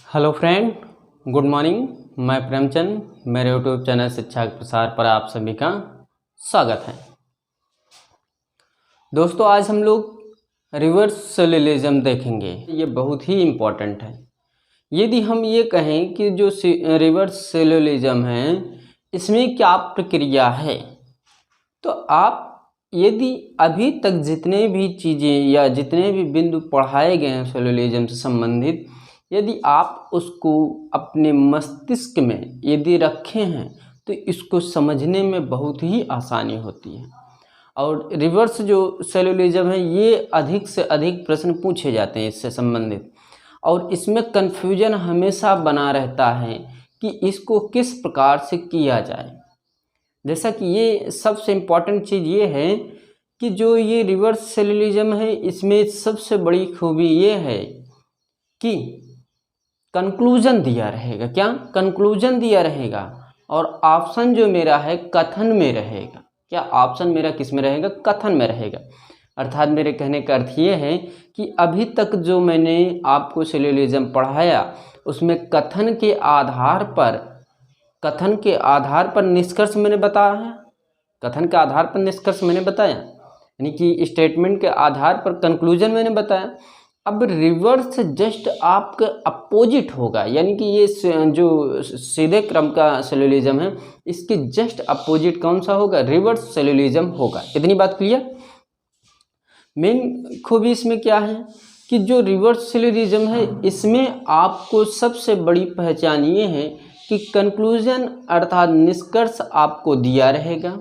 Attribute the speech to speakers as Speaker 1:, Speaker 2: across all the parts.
Speaker 1: Hello friend, good morning. मैं प्रेमचंद, मेरे YouTube channel शिक्षा के प्रसार पर आप सभी का स्वागत है। दोस्तों, आज हम लोग रिवर्स सेल्यूलिज्म देखेंगे। ये बहुत ही इम्पोर्टेंट है। यदि हम ये कहें कि जो रिवर्स सेल्यूलिज्म है इसमें क्या प्रक्रिया है, तो आप यदि अभी तक जितने भी चीज़ें या जितने भी बिंदु पढ़ाए गए हैं सेल्यूलिज्म से संबंधित, यदि आप उसको अपने मस्तिष्क में यदि रखे हैं तो इसको समझने में बहुत ही आसानी होती है। और रिवर्स जो सेल्यूलिज्म है ये अधिक से अधिक प्रश्न पूछे जाते हैं इससे संबंधित, और इसमें कन्फ्यूजन हमेशा बना रहता है कि इसको किस प्रकार से किया जाए। जैसा कि ये सबसे इम्पॉर्टेंट चीज़ ये है कि जो ये रिवर्स सेल्यूलिज्म है इसमें सबसे बड़ी खूबी ये है कि कंक्लूजन दिया रहेगा। क्या कंक्लूजन दिया रहेगा, और ऑप्शन जो मेरा है कथन में रहेगा। क्या ऑप्शन मेरा किस में रहेगा? कथन में रहेगा। अर्थात मेरे कहने का अर्थ ये है कि अभी तक जो मैंने आपको सेल्यूलिज्म पढ़ाया उसमें कथन के आधार पर निष्कर्ष मैंने बताया है। कथन के आधार पर निष्कर्ष मैंने बताया, यानी कि स्टेटमेंट के आधार पर कंक्लूजन मैंने बताया। अब रिवर्स जस्ट आपके अपोजिट होगा, यानी कि ये जो सीधे क्रम का सेल्यूलिज्म है इसके जस्ट अपोजिट कौन सा होगा? रिवर्स सेल्यूलिज्म होगा। इतनी बात क्लियर। मेन खूबी इसमें क्या है कि जो रिवर्स सेल्यूलिज्म है इसमें आपको सबसे बड़ी पहचान ये है कि कंक्लूजन अर्थात निष्कर्ष आपको दिया रहेगा,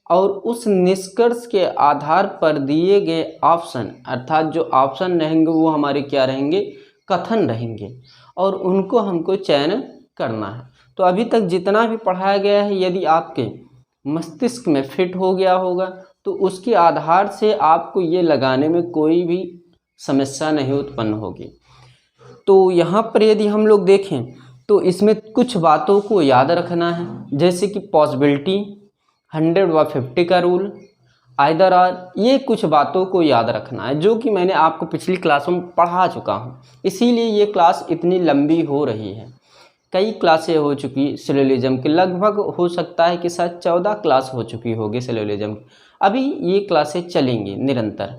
Speaker 1: और उस निष्कर्ष के आधार पर दिए गए ऑप्शन अर्थात जो ऑप्शन रहेंगे वो हमारे क्या रहेंगे? कथन रहेंगे, और उनको हमको चयन करना है। तो अभी तक जितना भी पढ़ाया गया है यदि आपके मस्तिष्क में फिट हो गया होगा तो उसके आधार से आपको ये लगाने में कोई भी समस्या नहीं उत्पन्न होगी। तो यहाँ पर यदि हम लोग देखें तो इसमें कुछ बातों को याद रखना है, जैसे कि पॉसिबिलिटी, 100/50 का रूल, आइदर आर, ये कुछ बातों को याद रखना है जो कि मैंने आपको पिछली क्लासों में पढ़ा चुका हूँ। इसीलिए ये क्लास इतनी लंबी हो रही है। कई क्लासें हो चुकी सेल्यूलिज्म की, लगभग हो सकता है कि शायद 14 क्लास हो चुकी होगी सेल्यूलिज्म की। अभी ये क्लासें चलेंगी निरंतर।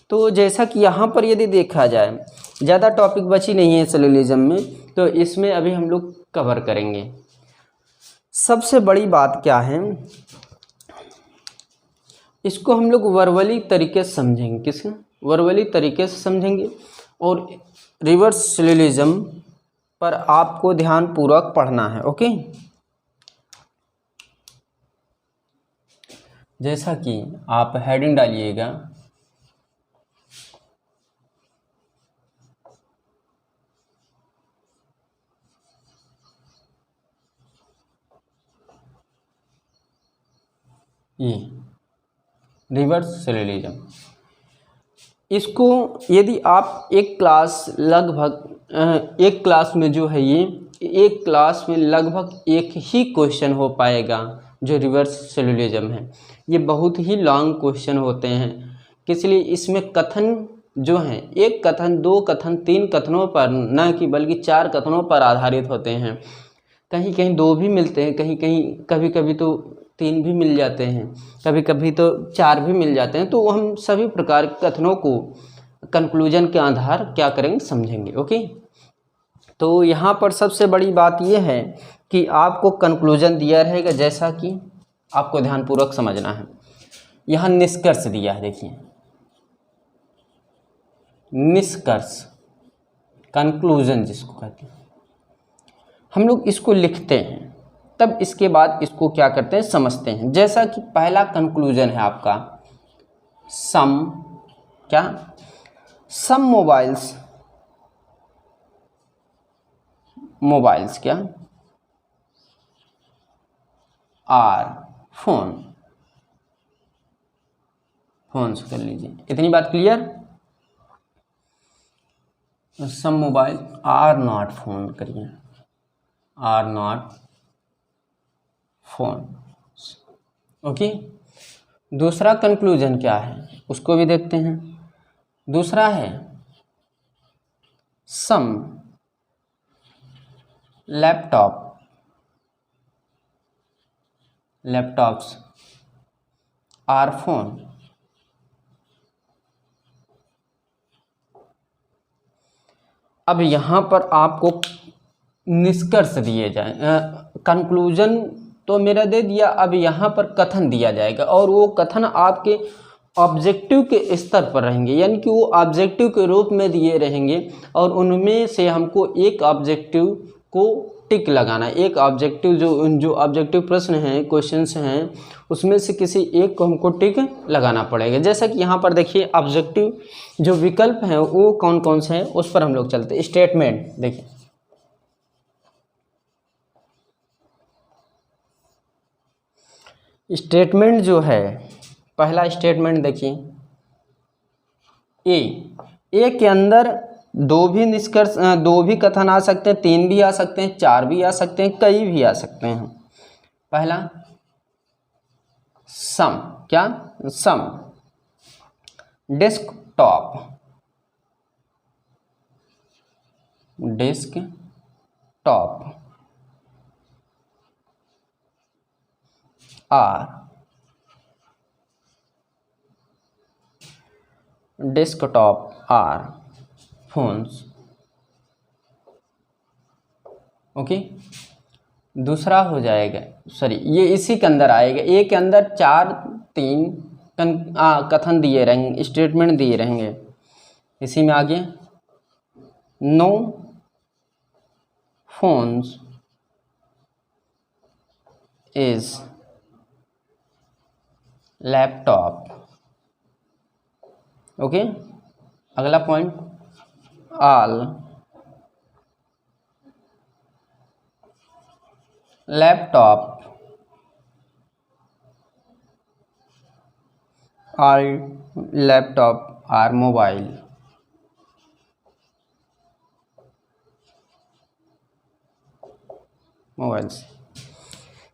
Speaker 1: तो जैसा कि यहाँ पर यदि देखा जाए ज़्यादा टॉपिक बची नहीं है सेल्यूलिज्म में, तो इसमें अभी हम लोग कवर करेंगे। सबसे बड़ी बात क्या है, इसको हम लोग वर्बली तरीके से समझेंगे। किस वर्बली तरीके से समझेंगे, और रिवर्स सेल्यूलिज्म पर आपको ध्यानपूर्वक पढ़ना है। ओके, जैसा कि आप हेडिंग डालिएगा, ये रिवर्स सेल्यूलिज्म। इसको यदि आप एक क्लास में जो है ये एक क्लास में लगभग एक ही क्वेश्चन हो पाएगा जो रिवर्स सेल्यूलिज्म है। ये बहुत ही लॉन्ग क्वेश्चन होते हैं, इसलिए इसमें कथन जो हैं एक कथन, दो कथन, तीन कथनों पर न कि बल्कि 4 कथनों पर आधारित होते हैं। कहीं कहीं 2 भी मिलते हैं, कहीं कहीं कभी कभी तो 3 भी मिल जाते हैं, कभी कभी तो 4 भी मिल जाते हैं। तो हम सभी प्रकार के कथनों को कंक्लूजन के आधार क्या करेंगे? समझेंगे। ओके, तो यहाँ पर सबसे बड़ी बात यह है कि आपको कंक्लूजन दिया रहेगा, जैसा कि आपको ध्यानपूर्वक समझना है। यहाँ निष्कर्ष दिया है, देखिए निष्कर्ष, कंक्लूजन जिसको कहते हैं। हम लोग इसको लिखते हैं, तब इसके बाद इसको क्या करते हैं? समझते हैं। जैसा कि पहला कंक्लूजन है आपका सम, क्या? सम मोबाइल्स क्या? आर फोन्स कर लीजिए। इतनी बात clear? Some mobile or not phone करिए, आर नॉट फोन। ओके, दूसरा कंक्लूजन क्या है उसको भी देखते हैं। दूसरा है some laptop, laptops or phone. अब यहाँ पर आपको निष्कर्ष दिए जाए, कंक्लूजन तो मेरा दे दिया, अब यहाँ पर कथन दिया जाएगा और वो कथन आपके ऑब्जेक्टिव के स्तर पर रहेंगे, यानी कि वो ऑब्जेक्टिव के रूप में दिए रहेंगे और उनमें से हमको एक ऑब्जेक्टिव को टिक लगाना, एक ऑब्जेक्टिव जो ऑब्जेक्टिव प्रश्न हैं, क्वेश्चंस हैं, उसमें से किसी एक को हमको टिक लगाना पड़ेगा। जैसा कि यहाँ पर देखिए ऑब्जेक्टिव जो विकल्प हैं वो कौन कौन से हैं उस पर हम लोग चलते हैं। स्टेटमेंट देखिए, स्टेटमेंट जो है, पहला स्टेटमेंट देखिए, ए के अंदर दो भी कथन आ सकते हैं, 3 भी आ सकते हैं, 4 भी आ सकते हैं, कई भी आ सकते हैं। पहला सम, क्या some, desktop, desktop are, desktop are phones. Okay, दूसरा हो जाएगा, सॉरी ये इसी के अंदर आएगा, ए के अंदर 4-3 कथन दिए रहेंगे, स्टेटमेंट दिए रहेंगे। इसी में आगे no phones is laptop. Okay, अगला point, all laptop are mobile. Mobiles.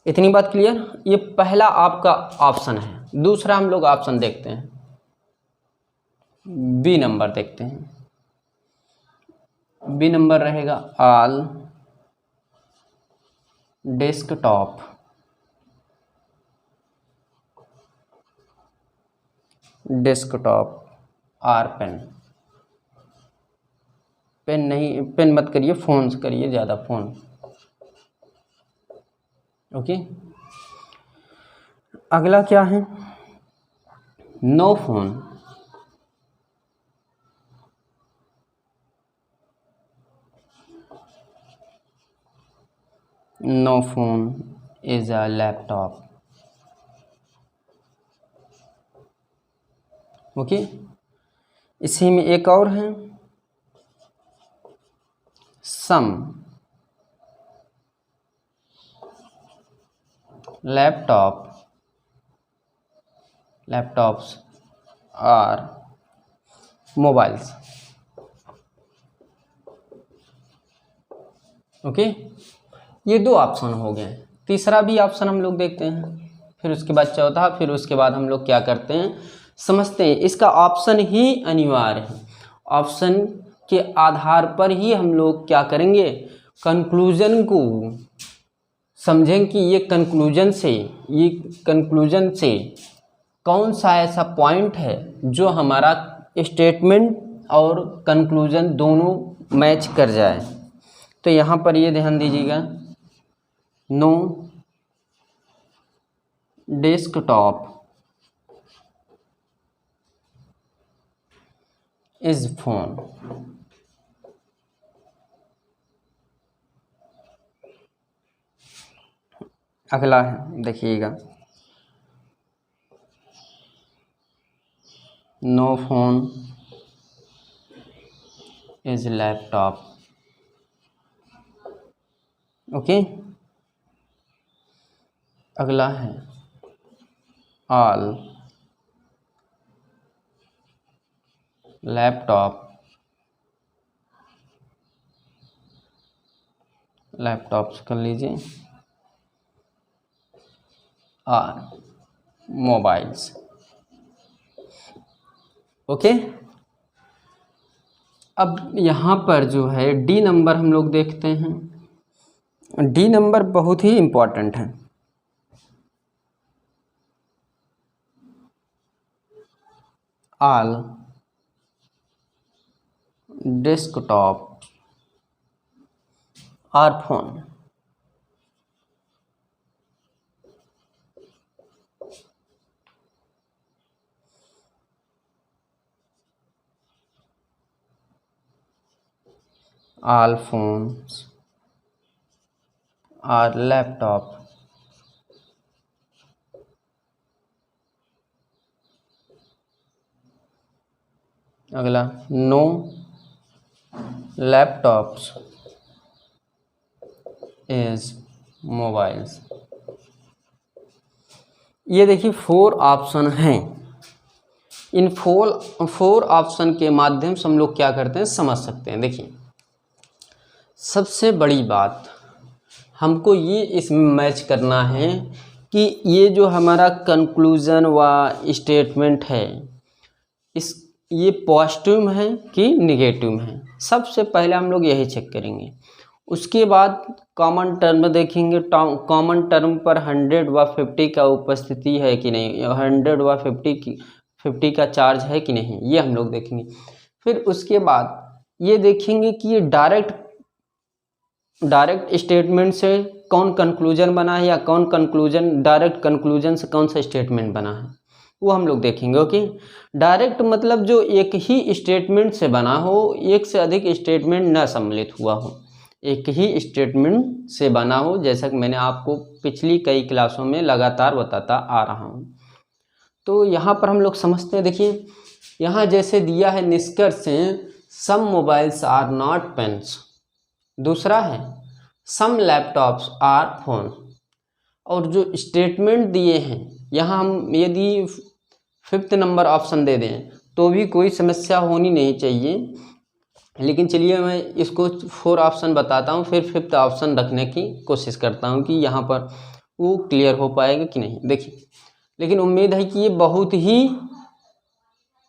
Speaker 1: इतनी बात क्लियर? ये पहला आपका ऑप्शन है। दूसरा हम लोग ऑप्शन देखते हैं, बी नंबर देखते हैं। बी नंबर रहेगा all desktop or pen. Pen नहीं, पेन मत करिए, फोन्स करिए, ज़्यादा फोन। ओके, अगला क्या है, no phone is a laptop. Okay, इसी में एक और है, some laptops or mobiles. Okay, ये दो ऑप्शन हो गए। तीसरा भी ऑप्शन हम लोग देखते हैं, फिर उसके बाद चौथा, फिर उसके बाद हम लोग क्या करते हैं, समझते हैं। इसका ऑप्शन ही अनिवार्य है, ऑप्शन के आधार पर ही हम लोग क्या करेंगे, कंक्लूजन को समझें कि ये कंक्लूजन से कौन सा ऐसा पॉइंट है जो हमारा स्टेटमेंट और कंक्लूजन दोनों मैच कर जाए। तो यहाँ पर ये ध्यान दीजिएगा, नो डेस्कटॉप इज फोन। अगला है, देखिएगा, no phone is laptop. Okay, अगला है ऑल लैपटॉप्स कर लीजिए आर मोबाइल्स। ओके, अब यहाँ पर जो है डी नंबर हम लोग देखते हैं। डी नंबर बहुत ही इम्पोर्टेंट है। ऑल डेस्कटॉप और फोन। ऑल फोन्स और लैपटॉप। अगला, नो लैपटॉप्स इज मोबाइल्स। ये देखिए 4 ऑप्शन हैं। इन 4 ऑप्शन के माध्यम से हम लोग क्या करते हैं, समझ सकते हैं। देखिए सबसे बड़ी बात हमको ये इसमें मैच करना है कि ये जो हमारा कंक्लूजन व स्टेटमेंट है ये पॉजिटिव है कि निगेटिव है। सबसे पहले हम लोग यही चेक करेंगे। उसके बाद कॉमन टर्म देखेंगे। कॉमन टर्म पर 100 व 50 का उपस्थिति है कि नहीं, 100 व 50 का चार्ज है कि नहीं, ये हम लोग देखेंगे। फिर उसके बाद ये देखेंगे कि ये डायरेक्ट स्टेटमेंट से कौन कंक्लूजन बना है या कौन कंक्लूजन डायरेक्ट कंक्लूजन से कौन सा स्टेटमेंट बना है, वो हम लोग देखेंगे। ओके, डायरेक्ट मतलब जो एक ही स्टेटमेंट से बना हो, एक से अधिक स्टेटमेंट न सम्मिलित हुआ हो, एक ही स्टेटमेंट से बना हो, जैसा कि मैंने आपको पिछली कई क्लासों में लगातार बताता आ रहा हूँ। तो यहाँ पर हम लोग समझते हैं। देखिए यहाँ जैसे दिया है निष्कर्ष सम मोबाइल्स आर नॉट पेन्स, दूसरा है सम लैपटॉप्स आर फोन, और जो स्टेटमेंट दिए हैं यहाँ हम यदि 5th नंबर ऑप्शन दे दें तो भी कोई समस्या होनी नहीं चाहिए। लेकिन चलिए मैं इसको 4 ऑप्शन बताता हूँ, फिर 5th ऑप्शन रखने की कोशिश करता हूँ कि यहाँ पर वो क्लियर हो पाएगा कि नहीं। देखिए, लेकिन उम्मीद है कि ये बहुत ही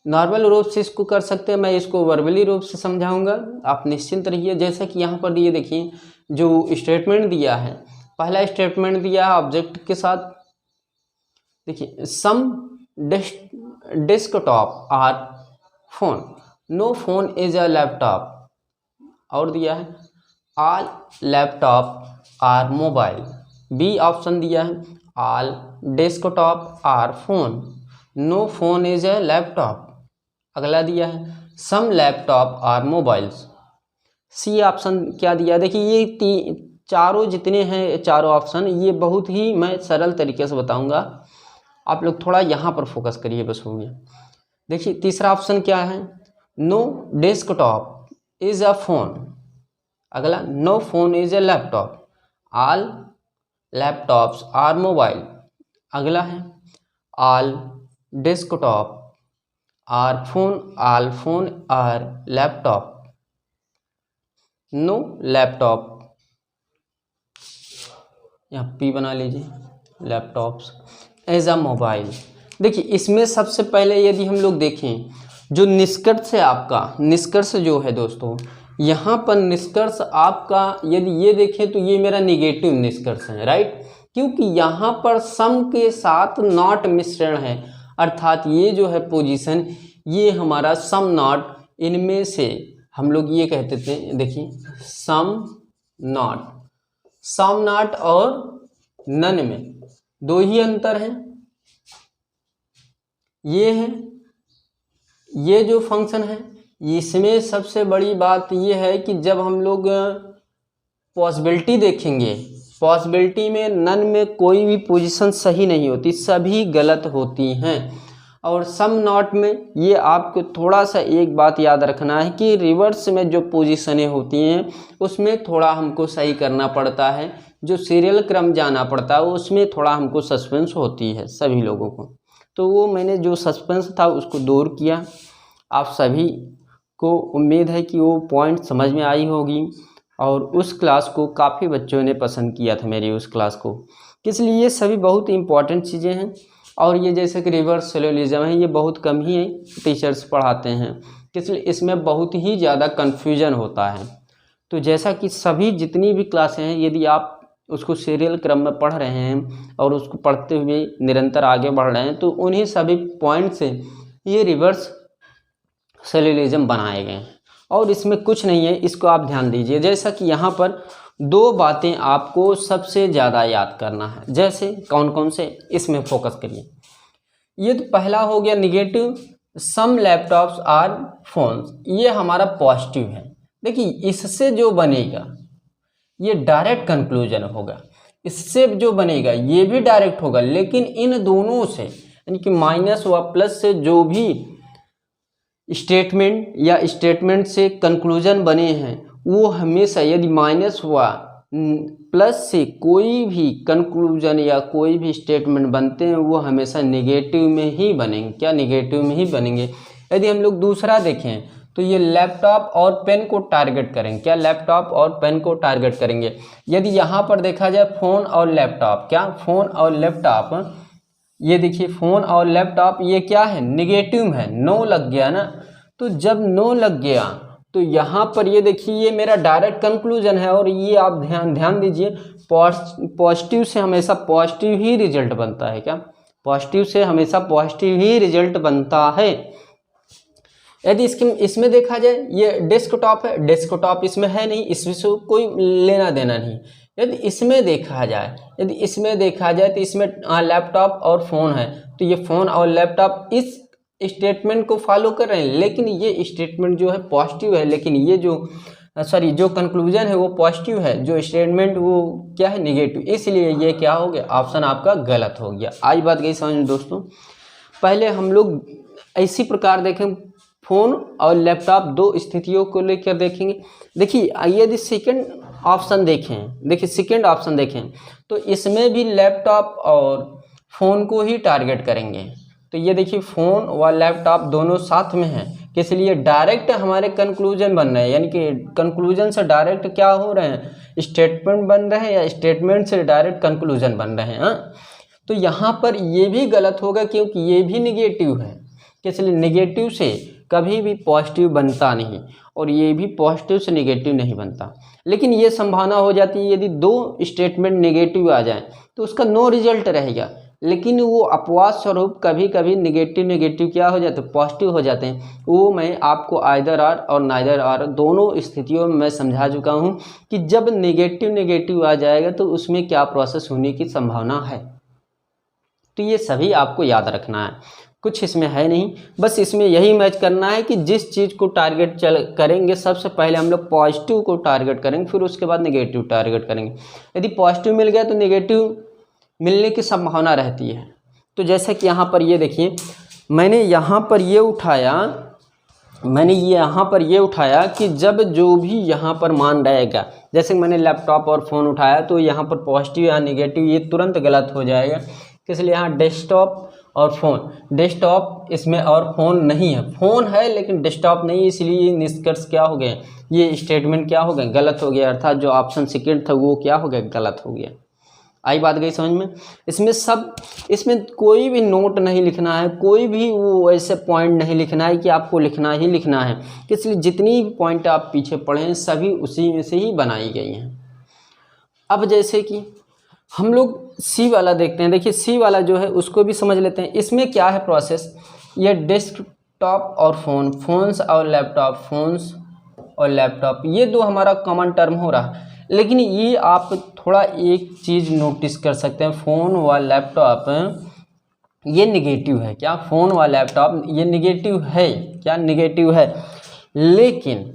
Speaker 1: नॉर्मल रूप से इसको कर सकते हैं। मैं इसको वर्बली रूप से समझाऊंगा, आप निश्चिंत रहिए। जैसा कि यहाँ पर ये देखिए जो स्टेटमेंट दिया है, पहला स्टेटमेंट दिया है ऑब्जेक्ट के साथ। देखिए some desktop are phone, no phone is a laptop, और दिया है all laptop are mobile. B option दिया है all desktop are phone, no phone is a laptop. अगला दिया है some laptop are mobiles. C option क्या दिया, देखिए ये चारों जितने हैं चारों ऑप्शन, ये बहुत ही मैं सरल तरीके से बताऊंगा, आप लोग थोड़ा यहाँ पर फोकस करिए, बस हो गया। देखिए तीसरा ऑप्शन क्या है, no desktop is a phone. अगला no phone is a laptop, all laptops are mobile. अगला है all desktop are phone, all phone are laptop, no laptop, यहाँ पी बना लीजिए, लैपटॉप्स एज अ मोबाइल। देखिए इसमें सबसे पहले यदि हम लोग देखें जो निष्कर्ष है, आपका निष्कर्ष जो है दोस्तों, यहाँ पर निष्कर्ष आपका यदि ये देखें तो ये मेरा निगेटिव निष्कर्ष है, राइट, क्योंकि यहाँ पर सम के साथ नॉट मिश्रण है, अर्थात ये जो है पोजीशन ये हमारा सम नॉट, इनमें से हम लोग ये कहते थे। देखिए सम नॉट और नन में 2 ही अंतर है। ये है, ये जो फंक्शन है इसमें सबसे बड़ी बात ये है कि जब हम लोग पॉसिबिलिटी देखेंगे, पॉसिबिलिटी में नन में कोई भी पोजीशन सही नहीं होती, सभी गलत होती हैं। और सम नॉट में ये आपको थोड़ा सा एक बात याद रखना है कि रिवर्स में जो पोजीशनें होती हैं उसमें थोड़ा हमको सही करना पड़ता है, जो सीरियल क्रम जाना पड़ता है उसमें थोड़ा हमको सस्पेंस होती है सभी लोगों को। तो वो मैंने जो सस्पेंस था उसको दूर किया। आप सभी को उम्मीद है कि वो पॉइंट समझ में आई होगी, और उस क्लास को काफ़ी बच्चों ने पसंद किया था मेरी उस क्लास को, इसलिए ये सभी बहुत इंपॉर्टेंट चीज़ें हैं। और ये जैसे कि रिवर्स सिलोजिज्म है, ये बहुत कम ही टीचर्स पढ़ाते हैं, इसलिए इसमें बहुत ही ज़्यादा कन्फ्यूजन होता है। तो जैसा कि सभी जितनी भी क्लासें हैं, यदि आप उसको सीरियल क्रम में पढ़ रहे हैं और उसको पढ़ते हुए निरंतर आगे बढ़ रहे हैं, तो उन्हीं सभी पॉइंट से ये रिवर्स सेल्यूलिज्म बनाए गए हैं और इसमें कुछ नहीं है, इसको आप ध्यान दीजिए। जैसा कि यहाँ पर दो बातें आपको सबसे ज़्यादा याद करना है, जैसे कौन कौन से, इसमें फोकस करिए। ये तो पहला हो गया negative, some laptops or phones, ये हमारा पॉजिटिव है। देखिए इससे जो बनेगा ये डायरेक्ट कंक्लूजन होगा, इससे जो बनेगा ये भी डायरेक्ट होगा, लेकिन इन दोनों से यानी कि माइनस व प्लस से जो भी स्टेटमेंट या स्टेटमेंट से कंक्लूजन बने हैं वो हमेशा, यदि माइनस व प्लस से कोई भी कंक्लूजन या कोई भी स्टेटमेंट बनते हैं वो हमेशा नेगेटिव में ही बनेंगे। क्या, नेगेटिव में ही बनेंगे। यदि हम लोग दूसरा देखें तो ये लैपटॉप और पेन को टारगेट करेंगे। क्या, लैपटॉप और पेन को टारगेट करेंगे। यदि यहाँ पर देखा जाए फ़ोन और लैपटॉप, क्या, फ़ोन और लैपटॉप, ये देखिए फ़ोन और लैपटॉप ये क्या है, निगेटिव है, नो लग गया ना। तो जब नो लग गया तो यहाँ पर ये देखिए ये मेरा डायरेक्ट कंक्लूजन है और ये आप ध्यान दीजिए, पॉजिटिव से हमेशा पॉजिटिव ही रिजल्ट बनता है। क्या, पॉजिटिव से हमेशा पॉजिटिव ही रिजल्ट बनता है। यदि इसमें देखा जाए ये डेस्कटॉप है, डेस्कटॉप इसमें है नहीं, इसमें कोई लेना देना नहीं। यदि इसमें देखा जाए तो इसमें लैपटॉप और फ़ोन है, तो ये फ़ोन और लैपटॉप इस स्टेटमेंट को फॉलो कर रहे हैं, लेकिन ये स्टेटमेंट जो है पॉजिटिव है, लेकिन ये जो कंक्लूजन है वो पॉजिटिव है, जो स्टेटमेंट वो क्या है, निगेटिव। इसलिए ये क्या हो गया, ऑप्शन आपका गलत हो गया। आज बात गई समझ में दोस्तों। पहले हम लोग इसी प्रकार देखें, फ़ोन और लैपटॉप दो स्थितियों को लेकर देखेंगे। देखिए यदि सेकंड ऑप्शन देखें तो इसमें भी लैपटॉप और फ़ोन को ही टारगेट करेंगे। तो ये देखिए फ़ोन व लैपटॉप दोनों साथ में हैं, इसलिए डायरेक्ट हमारे कंक्लूजन बन रहे हैं, यानी कि कंक्लूजन से डायरेक्ट क्या हो रहे हैं, स्टेटमेंट बन रहे हैं या स्टेटमेंट से डायरेक्ट कंक्लूजन बन रहे हैं। तो यहाँ पर ये भी गलत होगा क्योंकि ये भी निगेटिव है, इसलिए निगेटिव से कभी भी पॉजिटिव बनता नहीं और ये भी पॉजिटिव से निगेटिव नहीं बनता। लेकिन ये संभावना हो जाती है यदि दो स्टेटमेंट नेगेटिव आ जाएं तो उसका नो रिजल्ट रहेगा, लेकिन वो अपवाद स्वरूप कभी कभी नेगेटिव क्या हो जाते हैं, पॉजिटिव हो जाते हैं। वो मैं आपको आइदर आर और नाइदर आर दोनों स्थितियों में मैं समझा चुका हूँ कि जब नेगेटिव आ जाएगा तो उसमें क्या प्रोसेस होने की संभावना है। तो ये सभी आपको याद रखना है, कुछ इसमें है नहीं, बस इसमें यही मैच करना है कि जिस चीज़ को टारगेट करेंगे सबसे पहले हम लोग पॉजिटिव को टारगेट करेंगे, फिर उसके बाद नेगेटिव टारगेट करेंगे। यदि पॉजिटिव मिल गया तो नेगेटिव मिलने की संभावना रहती है। तो जैसे कि यहाँ पर ये देखिए, मैंने यहाँ पर ये उठाया कि जब जो भी यहाँ पर मान रहेगा, जैसे मैंने लैपटॉप और फ़ोन उठाया तो यहाँ पर पॉजिटिव या नेगेटिव ये तुरंत गलत हो जाएगा, इसलिए यहाँ डेस्कटॉप और फ़ोन, डेस्कटॉप इसमें और फ़ोन नहीं है, फ़ोन है लेकिन डेस्कटॉप नहीं, इसलिए निष्कर्ष क्या हो गए, ये स्टेटमेंट क्या हो गए, गलत हो गया, अर्थात जो ऑप्शन सेकेंड था वो क्या हो गया, गलत हो गया। आई बात गई समझ में। इसमें कोई भी नोट नहीं लिखना है, कोई भी वो ऐसे पॉइंट नहीं लिखना है कि आपको लिखना ही लिखना है, इसलिए जितनी भी पॉइंट आप पीछे पढ़े हैं सभी उसी में से ही बनाई गई हैं। अब जैसे कि हम लोग सी वाला देखते हैं, देखिए सी वाला जो है उसको भी समझ लेते हैं। इसमें क्या है प्रोसेस, ये डेस्कटॉप और फोन्स और लैपटॉप ये दो हमारा कॉमन टर्म हो रहा है, लेकिन ये आप थोड़ा एक चीज़ नोटिस कर सकते हैं, फ़ोन व लैपटॉप ये निगेटिव है। क्या, फ़ोन व लैपटॉप ये निगेटिव है, क्या, निगेटिव है, लेकिन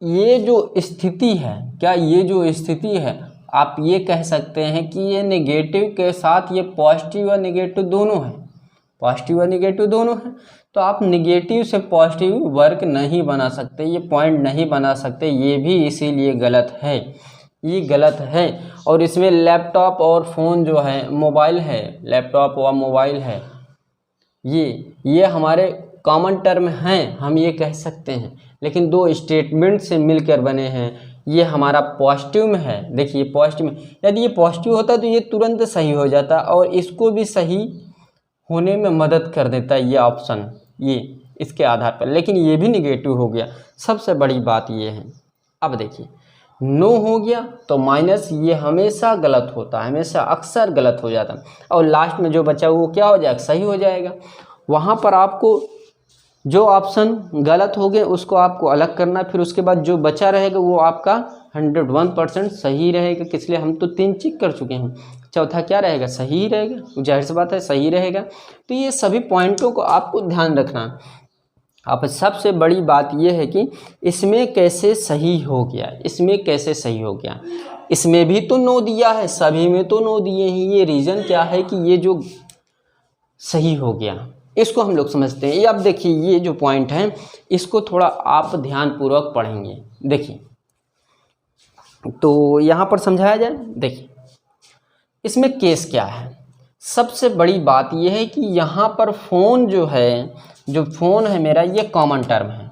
Speaker 1: ये जो स्थिति है, क्या, ये जो स्थिति है आप ये कह सकते हैं कि ये नेगेटिव के साथ ये पॉजिटिव और नेगेटिव दोनों हैं, तो आप नेगेटिव से पॉजिटिव वर्क नहीं बना सकते, ये पॉइंट नहीं बना सकते, ये भी इसीलिए गलत है, ये गलत है। और इसमें लैपटॉप और फ़ोन जो है, मोबाइल है, लैपटॉप व मोबाइल है, ये हमारे कॉमन टर्म हैं, हम ये कह सकते हैं, लेकिन दो स्टेटमेंट से मिलकर बने हैं, ये हमारा पॉजिटिव में है। देखिए पॉजिटिव में, यदि ये पॉजिटिव होता तो ये तुरंत सही हो जाता और इसको भी सही होने में मदद कर देता है ये ऑप्शन, ये इसके आधार पर, लेकिन ये भी निगेटिव हो गया। सबसे बड़ी बात ये है, अब देखिए नो हो गया तो माइनस, ये हमेशा गलत होता है, हमेशा अक्सर गलत हो जाता है, और लास्ट में जो बचा वो क्या हो जाएगा, सही हो जाएगा। वहाँ पर आपको जो ऑप्शन गलत हो गए उसको आपको अलग करना, फिर उसके बाद जो बचा रहेगा वो आपका 101% सही रहेगा। इसलिए हम तो 3 चेक कर चुके हैं, चौथा क्या रहेगा, सही ही रहेगा, जाहिर सी बात है सही रहेगा। तो ये सभी पॉइंटों को आपको ध्यान रखना है। अब सबसे बड़ी बात यह है कि इसमें कैसे सही हो गया, इसमें कैसे सही हो गया, इसमें भी तो नो दिया है, सभी में तो नो दिए हैं, ये रीज़न क्या है कि ये जो सही हो गया इसको हम लोग समझते हैं। ये अब देखिए ये जो पॉइंट है इसको थोड़ा आप ध्यानपूर्वक पढ़ेंगे। देखिए तो यहाँ पर समझाया जाए, देखिए इसमें केस क्या है। सबसे बड़ी बात यह है कि यहाँ पर फ़ोन जो है, जो फ़ोन है मेरा ये कॉमन टर्म है,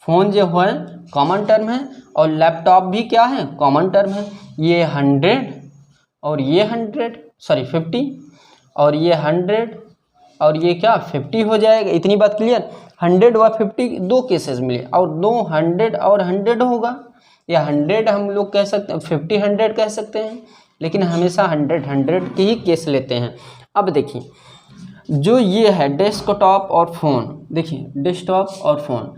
Speaker 1: फ़ोन जो है कॉमन टर्म है, और लैपटॉप भी क्या है, कॉमन टर्म है। ये 100 और ये 50 और ये 100 और ये क्या 50 हो जाएगा। इतनी बात क्लियर। 100 व 50 दो केसेस मिले, और दो 100 और 100 होगा, या 100 हम लोग कह सकते हैं, 50 100 कह सकते हैं, लेकिन हमेशा 100 के ही केस लेते हैं। अब देखिए जो ये है डेस्कटॉप और फ़ोन, देखिए डेस्कटॉप और फ़ोन,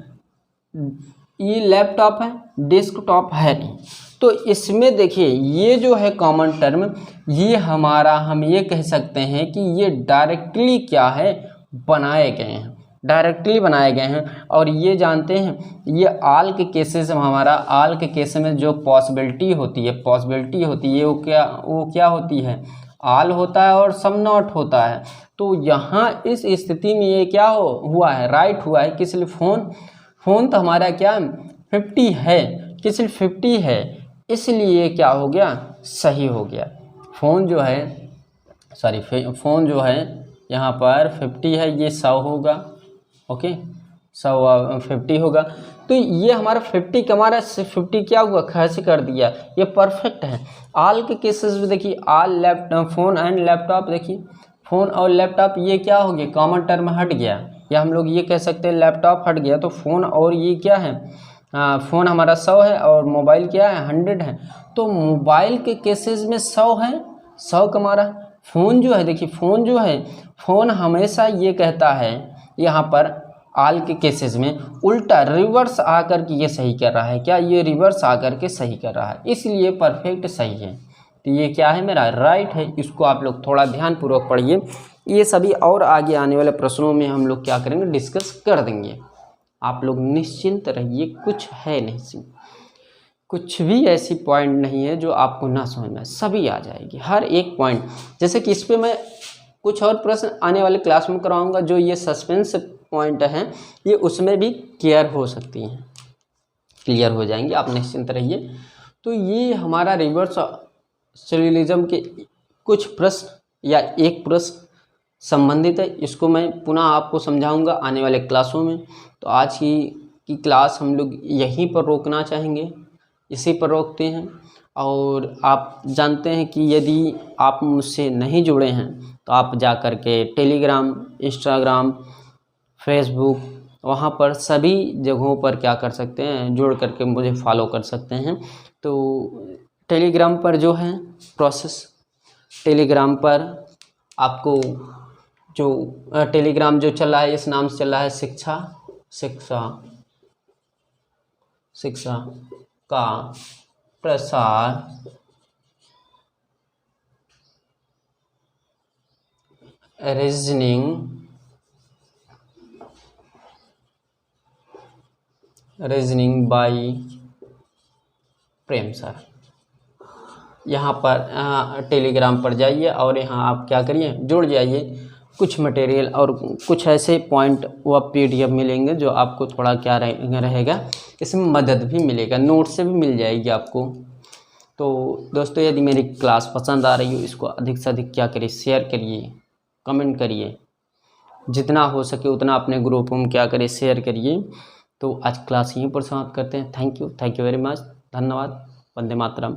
Speaker 1: ये लैपटॉप है, डेस्कटॉप है नहीं, तो इसमें देखिए ये जो है कॉमन टर्म, ये हमारा हम ये कह सकते हैं कि ये डायरेक्टली क्या है, बनाए गए हैं, डायरेक्टली बनाए गए हैं। और ये जानते हैं ये आल के केसेस में, हमारा आल के केस में जो पॉसिबिलिटी होती है वो क्या होती है, आल होता है और सम नॉट होता है। तो यहाँ इस स्थिति में ये क्या हुआ है, राइट हुआ है। किस लिए, फ़ोन तो हमारा क्या 50 है, किस लिए 50 है, इसलिए क्या हो गया, सही हो गया। फ़ोन जो है फ़ोन जो है यहाँ पर 50 है, ये 100 होगा, ओके 100 50 होगा। तो ये हमारा 50 का हमारा 50 क्या हुआ, खर्च कर दिया, ये परफेक्ट है। आल के केसेस में देखिए आल लैपटॉप, फ़ोन एंड लैपटॉप, देखिए फ़ोन और लैपटॉप ये क्या हो गया, कॉमन टर्म हट गया, या हम लोग ये कह सकते हैं लैपटॉप हट गया। तो फ़ोन और ये क्या है, फ़ोन हमारा 100 है और मोबाइल क्या है 100 है। तो मोबाइल के केसेस में 100 है, 100 का हमारा फ़ोन जो है, देखिए फ़ोन जो है, फ़ोन हमेशा ये कहता है यहाँ पर आल के केसेस में उल्टा रिवर्स आकर के ये सही कर रहा है, क्या ये रिवर्स आकर के सही कर रहा है, इसलिए परफेक्ट सही है। तो ये क्या है मेरा राइट है। इसको आप लोग थोड़ा ध्यानपूर्वक पढ़िए, ये सभी और आगे आने वाले प्रश्नों में हम लोग क्या करेंगे, डिस्कस कर देंगे। आप लोग निश्चिंत रहिए, कुछ है नहीं, कुछ भी ऐसी पॉइंट नहीं है जो आपको ना समझ में, सभी आ जाएगी, हर एक पॉइंट। जैसे कि इस पे मैं कुछ और प्रश्न आने वाले क्लास में कराऊंगा, जो ये सस्पेंस पॉइंट हैं ये उसमें भी क्लियर हो सकती हैं, क्लियर हो जाएंगे, आप निश्चिंत रहिए। तो ये हमारा रिवर्स सिलोजिज्म के कुछ प्रश्न या एक प्रश्न संबंधित है, इसको मैं पुनः आपको समझाऊंगा आने वाले क्लासों में। तो आज की क्लास हम लोग यहीं पर रोकना चाहेंगे, इसी पर रोकते हैं। और आप जानते हैं कि यदि आप मुझसे नहीं जुड़े हैं तो आप जा कर के टेलीग्राम, इंस्टाग्राम, फेसबुक, वहाँ पर सभी जगहों पर क्या कर सकते हैं, जुड़ करके मुझे फॉलो कर सकते हैं। तो टेलीग्राम पर जो है प्रोसेस, टेलीग्राम पर आपको जो टेलीग्राम जो चल रहा है, इस नाम से चल रहा है शिक्षा का प्रसार रीजनिंग बाय प्रेम सर। यहाँ पर टेलीग्राम पर जाइए और यहाँ आप क्या करिए, जुड़ जाइए। कुछ मटेरियल और कुछ ऐसे पॉइंट व PDF मिलेंगे जो आपको थोड़ा क्या रहेगा, इसमें मदद भी मिलेगा, नोट से भी मिल जाएगी आपको। तो दोस्तों यदि मेरी क्लास पसंद आ रही हो, इसको अधिक से अधिक क्या करिए, शेयर करिए, कमेंट करिए, जितना हो सके उतना अपने ग्रुप में क्या करिए, शेयर करिए। तो आज क्लास यहीं पर समाप्त करते हैं। थैंक यू वेरी मच, धन्यवाद। वंदे मातरम।